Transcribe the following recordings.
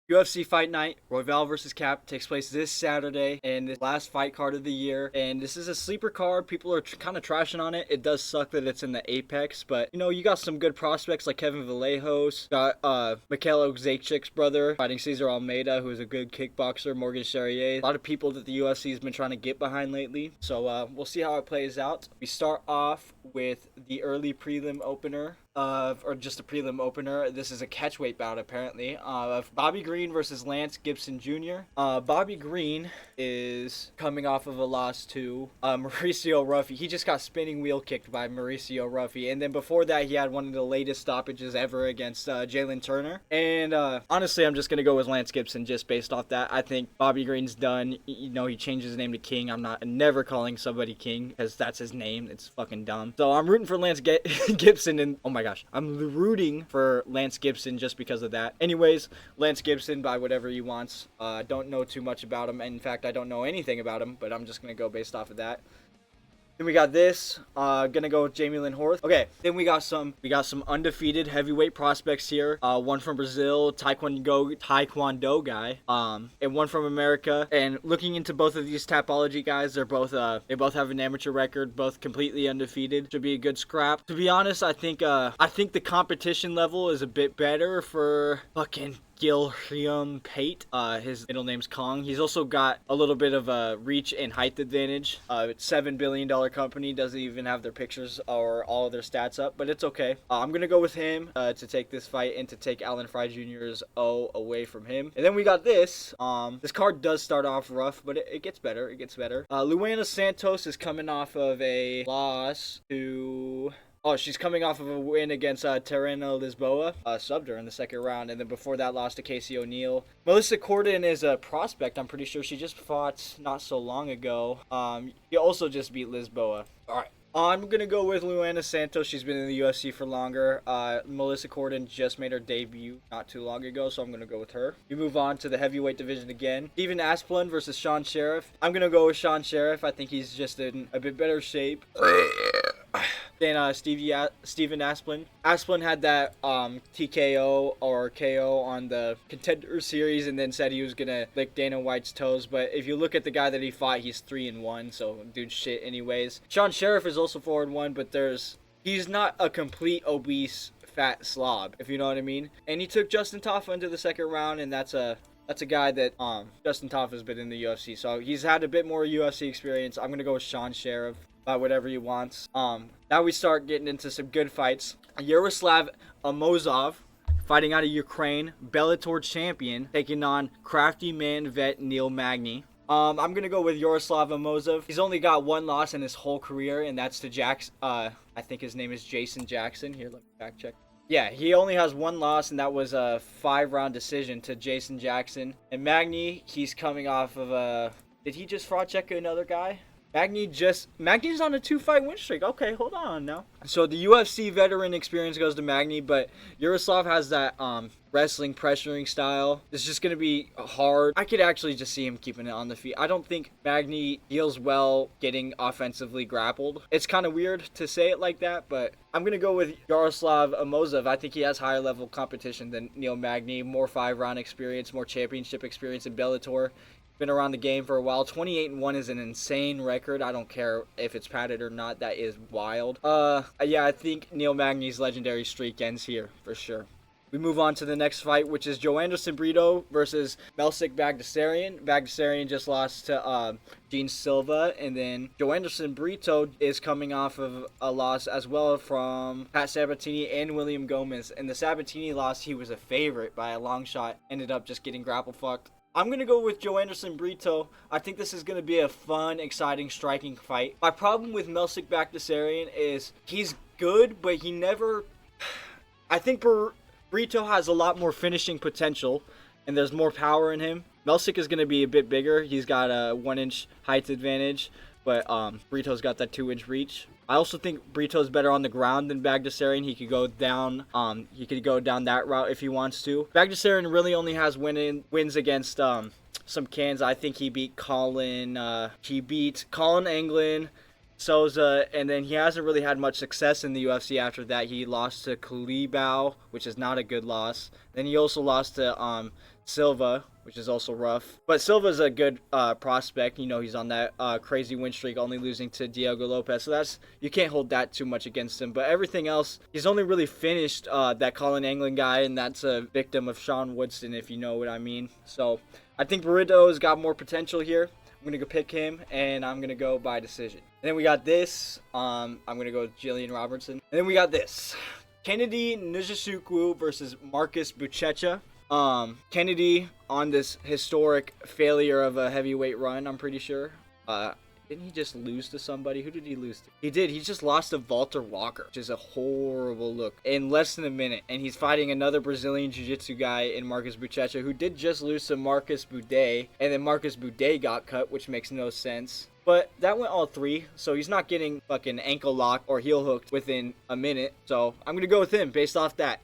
UFC Fight Night, Royval versus Kape takes place this Saturday, and the last fight card of the year. And this is a sleeper card. People are kind of trashing on it. It does suck that it's in the Apex, but you know, you got some good prospects like Kevin Vallejos, got Cezary Oleksiejczuk's brother fighting Cesar Almeida, who is a good kickboxer, Morgan Charrier. A lot of people that the UFC has been trying to get behind lately. So we'll see how it plays out. We start off with the early prelim opener. Or just a prelim opener. This is a catchweight bout, apparently, of Bobby Green versus Lance Gibson Jr. Bobby Green is coming off of a loss to Mauricio Ruffy. He just got spinning wheel kicked by Mauricio Ruffy. And then before that, he had one of the latest stoppages ever against Jalen Turner. And honestly, I'm just going to go with Lance Gibson just based off that. I think Bobby Green's done. You know, he changed his name to King. I'm never calling somebody King because that's his name. It's fucking dumb. So I'm rooting for Lance Gibson. And oh my gosh, I'm rooting for Lance Gibson just because of that. Anyways, Lance Gibson by whatever he wants. Don't know too much about him. In fact, I don't know anything about him, but I'm just going to go based off of that. Then we got this, gonna go with Jamie Lynn Horth. Okay, then we got some undefeated heavyweight prospects here. One from Brazil, Taekwondo guy, and one from America. And looking into both of these Tapology guys, they both have an amateur record, both completely undefeated. Should be a good scrap. To be honest, I think the competition level is a bit better for fucking Gilliam Pate. His middle name's Kong. He's also got a little bit of a reach and height advantage. It's $7 billion company, doesn't even have their pictures or all of their stats up, but it's okay. I'm gonna go with him to take this fight and to take Alan Fry Jr.'s O away from him. And then we got this. This card does start off rough, but it gets better. It gets better. Luana Santos is coming off of a loss to... Oh, she's coming off of a win against Terena Lisboa, subbed her in the second round, and then before that lost to Casey O'Neill. Melissa Corden is a prospect, I'm pretty sure. She just fought not so long ago. She also just beat Lisboa. Alright. I'm going to go with Luana Santos. She's been in the UFC for longer. Melissa Corden just made her debut not too long ago, so I'm going to go with her. We move on to the heavyweight division again. Steven Asplund versus Sean Sheriff. I'm going to go with Sean Sheriff. I think he's just in a bit better shape than Steven Asplund. Asplund had that TKO or KO on the Contender Series and then said he was going to lick Dana White's toes. But if you look at the guy that he fought, he's 3-1, so dude's shit anyways. Sean Sheriff is also 4-1, but he's not a complete obese fat slob, if you know what I mean. And he took Justin Taffa into the second round, and that's a guy that Justin Taffa has been in the UFC, so he's had a bit more UFC experience. I'm going to go with Sean Sheriff. By whatever he wants. Now we start getting into some good fights. Yaroslav Amosov, fighting out of Ukraine, Bellator champion, taking on crafty man vet Neil Magny. I'm going to go with Yaroslav Amosov. He's only got one loss in his whole career, and that's to Jackson. I think his name is Jason Jackson. Here, let me fact check. Yeah, he only has one loss, and that was a 5-round decision to Jason Jackson. And Magny, he's coming off of a... Did he just fraud check another guy? Magny's on a 2-fight win streak. Okay, hold on now. So the UFC veteran experience goes to Magny, but Yaroslav has that wrestling pressuring style. It's just going to be hard. I could actually just see him keeping it on the feet. I don't think Magny deals well getting offensively grappled. It's kind of weird to say it like that, but I'm going to go with Yaroslav Amosov. I think he has higher level competition than Neil Magny, more 5-round experience, more championship experience in Bellator. Been around the game for a while. 28-1 is an insane record. I don't care if it's padded or not. That is wild. Yeah, I think Neil Magny's legendary streak ends here for sure. We move on to the next fight, which is Joanderson Brito versus Melsik Bagdasaryan. Bagdasaryan just lost to Gene Silva, and then Joanderson Brito is coming off of a loss as well from Pat Sabatini and William Gomez. And the Sabatini loss, he was a favorite by a long shot. Ended up just getting grapple fucked. I'm going to go with Joanderson Brito. I think this is going to be a fun, exciting, striking fight. My problem with Melsik Bagdasaryan is he's good, but he never... I think Brito has a lot more finishing potential, and there's more power in him. Melsik is going to be a bit bigger. He's got a 1-inch height advantage, but Brito's got that 2-inch reach. I also think Brito's better on the ground than Bagdasaryan. He could go down. He could go down that route if he wants to. Bagdasaryan really only has wins against some cans. I think he beat Colin. He beat Colin Anglin, Souza, and then he hasn't really had much success in the UFC after that. He lost to Kulibao, which is not a good loss. Then he also lost to Silva, which is also rough. But Silva's a good prospect. You know, he's on that crazy win streak, only losing to Diego Lopez. So you can't hold that too much against him. But everything else, he's only really finished that Colin Anglin guy, and that's a victim of Sean Woodson, if you know what I mean. So I think Brito's got more potential here. I'm going to go pick him, and I'm going to go by decision. And then we got this. I'm going to go with Jillian Robertson. And then we got this. Kennedy Nzechukwu versus Marcus Buchecha. Kennedy on this historic failure of a heavyweight run, I'm pretty sure. Didn't he just lose to somebody? Who did he lose to? He did. He just lost to Walter Walker, which is a horrible look, in less than a minute. And he's fighting another Brazilian Jiu-Jitsu guy in Marcus Buchecha, who did just lose to Marcus Boudet. And then Marcus Boudet got cut, which makes no sense. But that went all 3, so he's not getting fucking ankle locked or heel hooked within a minute. So I'm going to go with him based off that.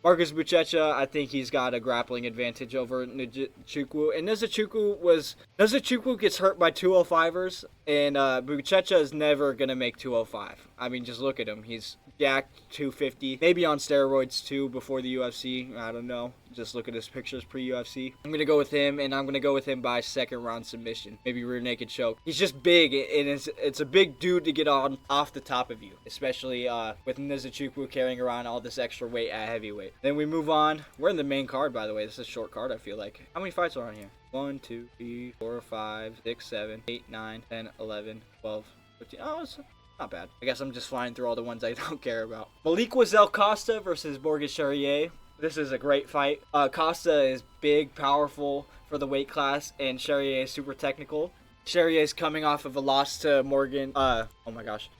Marcus Buchecha, I think he's got a grappling advantage over Nzechukwu. And Nzechukwu gets hurt by 205ers, and Buchecha is never going to make 205. I mean, just look at him. He's jacked 250, maybe on steroids too before the UFC. I don't know. Just look at his pictures pre-UFC. I'm going to go with him, and I'm going to go with him by second round submission. Maybe rear naked choke. He's just big, and it's a big dude to get on off the top of you, especially with Nzechukwu carrying around all this extra weight at heavyweight. Then we move on. We're in the main card, by the way. This is a short card, I feel like. How many fights are on here? 1, 2, 3, 4, 5, 6, 7, 8, 9, 10, 11, 12, 15. Oh, it's not bad. I guess I'm just flying through all the ones I don't care about. Malik Costa versus Borges Charrier. This is a great fight. Costa is big, powerful for the weight class, and Charrier is super technical. Charrier is coming off of a loss to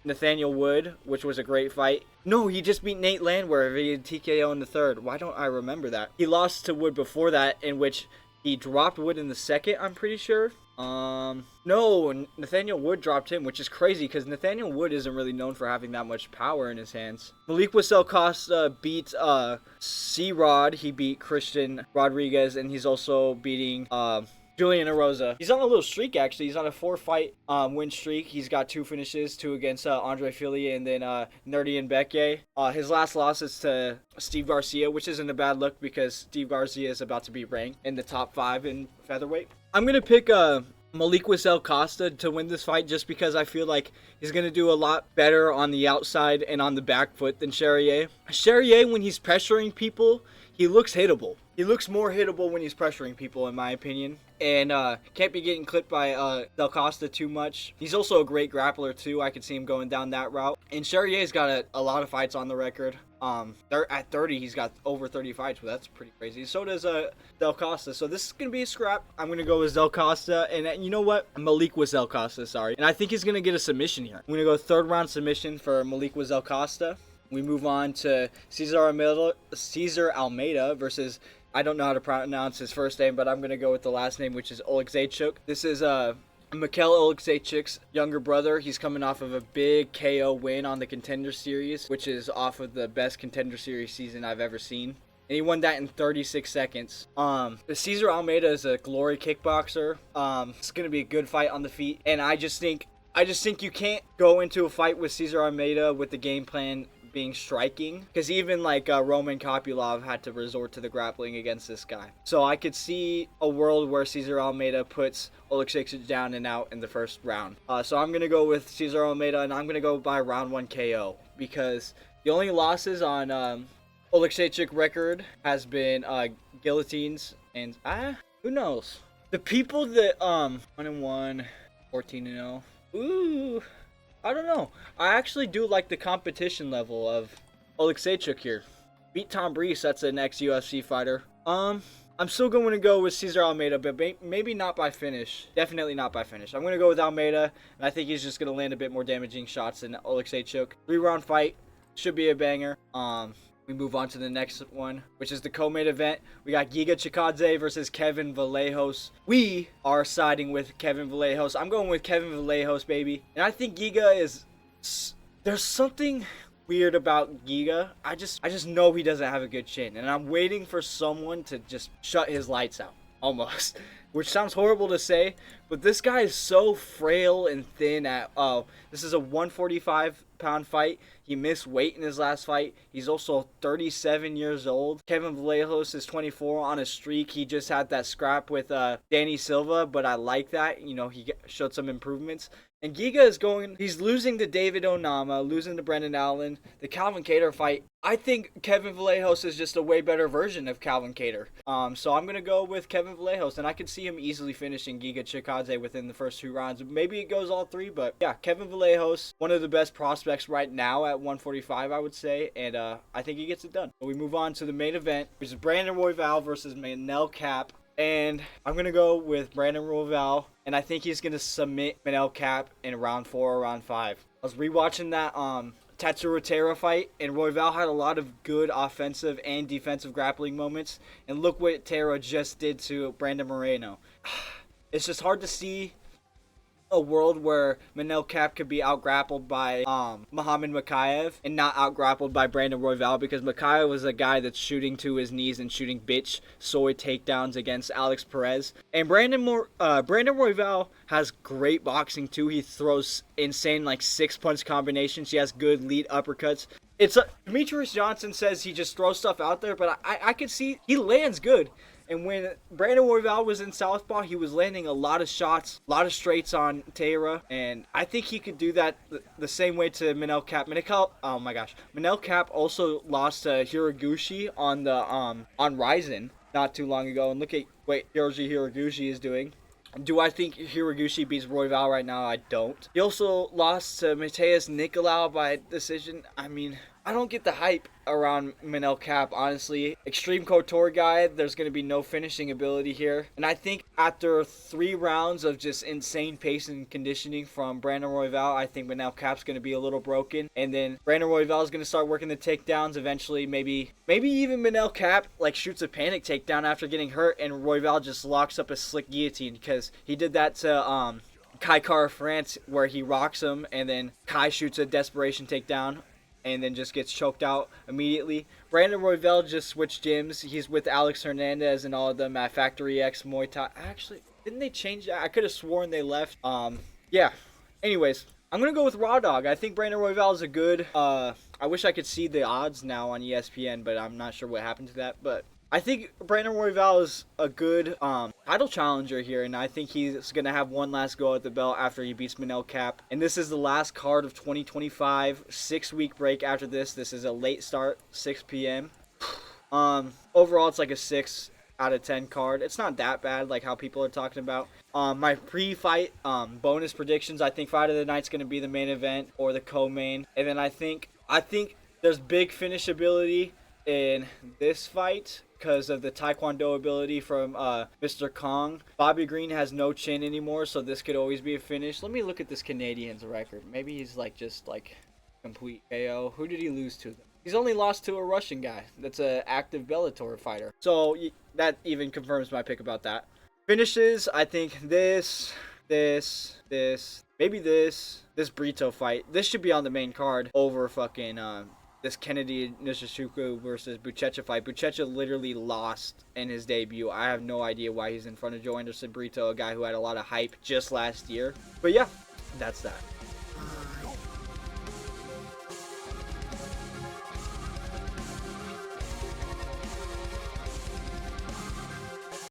Nathaniel Wood, which was a great fight. No, he just beat Nate Landwehr via TKO in the third. Why don't I remember that? He lost to Wood before that, in which he dropped Wood in the second, I'm pretty sure. No, Nathaniel Wood dropped him, which is crazy because Nathaniel Wood isn't really known for having that much power in his hands. Malik Costa beat C-Rod. He beat Christian Rodriguez, and he's also beating Julian Erosa. He's on a little streak, actually. He's on a 4-fight win streak. He's got 2 finishes, 2 against Andre Fili and then Nerdy and Becke. His last loss is to Steve Garcia, which isn't a bad look because Steve Garcia is about to be ranked in the top 5 in featherweight. I'm going to pick Malik Costa to win this fight just because I feel like he's going to do a lot better on the outside and on the back foot than Charrier. Charrier, when he's pressuring people, he looks hittable. He looks more hittable when he's pressuring people, in my opinion. And can't be getting clipped by Del Costa too much. He's also a great grappler, too. I could see him going down that route. And Charrier's got a lot of fights on the record. At 30, he's got over 30 fights, but that's pretty crazy. So does Del Costa. So this is going to be a scrap. I'm going to go with Del Costa. And you know what? Malik Costa, sorry. And I think he's going to get a submission here. I'm going to go 3rd round submission for Malik Costa. We move on to Cesar Almeida versus, I don't know how to pronounce his first name, but I'm going to go with the last name, which is Oleksiejczuk. This is Mikhail Oleksiejczuk's younger brother. He's coming off of a big KO win on the Contender Series, which is off of the best Contender Series season I've ever seen. And he won that in 36 seconds. Cesar Almeida is a glory kickboxer. It's going to be a good fight on the feet. And I just think you can't go into a fight with Cesar Almeida with the game plan being striking, because even like Roman Kopylov had to resort to the grappling against this guy. So I could see a world where Cesar Almeida puts Oleksiejczuk down and out in the first round. So I'm going to go with Cesar Almeida, and I'm going to go by round 1 KO, because the only losses on Oleksiejczuk record has been guillotines, and who knows? The people that 1-1, 14-0. Ooh, I don't know. I actually do like the competition level of Oleksiejczuk here. Beat Tom Breese, that's an ex-UFC fighter. I'm still going to go with Cesar Almeida, but maybe not by finish. Definitely not by finish. I'm going to go with Almeida, and I think he's just going to land a bit more damaging shots than Oleksiejczuk. 3-round fight. Should be a banger. We move on to the next one, which is the co-main event. We got Giga Chikadze versus Kevin Vallejos. We are siding with Kevin Vallejos. I'm going with Kevin Vallejos, baby. And I think Giga is... There's something weird about Giga. I just know he doesn't have a good chin. And I'm waiting for someone to just shut his lights out. Almost. Which sounds horrible to say. But this guy is so frail and thin at... Oh, this is a 145 pound fight. He missed weight in his last fight. He's also 37 years old. Kevin Vallejos is 24 on a streak. He just had that scrap with Danny Silva, but I like that. You know, he showed some improvements. And Giga is he's losing to David Onama, losing to Brendan Allen. The Calvin Kattar fight, I think Kevin Vallejos is just a way better version of Calvin Kattar. So I'm going to go with Kevin Vallejos, and I could see him easily finishing Giga Chikadze within the first 2 rounds. Maybe it goes all 3, but yeah, Kevin Vallejos, one of the best prospects right now at 145, I would say, and I think he gets it done. So we move on to the main event, which is Brandon Royval versus Manel Kape. And I'm going to go with Brandon Royval, and I think he's going to submit Manel Kape in round 4 or round 5. I was rewatching that Tatsuro Taira fight, and Royval had a lot of good offensive and defensive grappling moments. And look what Taira just did to Brandon Moreno. It's just hard to see a world where Manel Kape could be out-grappled by Muhammad Mokaev and not out-grappled by Brandon Royval, because Mokaev was a guy that's shooting to his knees and shooting bitch soy takedowns against Alex Perez. And Brandon Royval has great boxing too. He throws insane 6-punch combinations. He has good lead uppercuts. Demetrius Johnson says he just throws stuff out there, but I could see he lands good. And when Brandon Royval was in southpaw, he was landing a lot of shots, a lot of straights on Taira, and I think he could do that the same way to Manel Kape. Manel Kape also lost to Hiraguchi on the on Ryzen not too long ago, and look at what Hiroji Hiraguchi is doing. Do I think Hiraguchi beats Royval right now? I don't. He also lost to Mateus Nicolau by decision. I mean, I don't get the hype around Manel Kape, honestly. Extreme Couture guy, there's going to be no finishing ability here. And I think after 3 rounds of just insane pace and conditioning from Brandon Royval, I think Manel Kape's going to be a little broken. And then Brandon Royval is going to start working the takedowns eventually. Maybe even Manel Kape shoots a panic takedown after getting hurt, and Royval just locks up a slick guillotine, because he did that to Kai Kara France, where he rocks him and then Kai shoots a desperation takedown and then just gets choked out immediately. Brandon Royval just switched gyms. He's with Alex Hernandez and all of them at Factory X Muay Thai. Actually, didn't they change that? I could have sworn they left. Yeah. Anyways, I'm going to go with Raw Dog. I think Brandon Royval is a good... I wish I could see the odds now on ESPN, but I'm not sure what happened to that. But I think Brandon Royval is a good title challenger here, and I think he's going to have one last go at the belt after he beats Manel Kape. And this is the last card of 2025, 6-week break after this. This is a late start, 6 p.m. Overall, it's like a 6 out of 10 card. It's not that bad like how people are talking about. My pre-fight bonus predictions, I think Fight of the Night's going to be the main event or the co-main. And then I think there's big finishability in this fight because of the Taekwondo ability from Mr. Kong. Bobby Green has no chin anymore, so this could always be a finish. Let me look at this Canadian's record. Maybe he's just complete KO. Who did he lose to? He's only lost to a Russian guy that's an active Bellator fighter. So that even confirms my pick about that. Finishes, I think this, maybe this Brito fight. This should be on the main card over fucking this Kennedy Nishishiko versus Buchecha fight. Buchecha literally lost in his debut. I have no idea why he's in front of Joanderson Brito, a guy who had a lot of hype just last year. But yeah, that's that.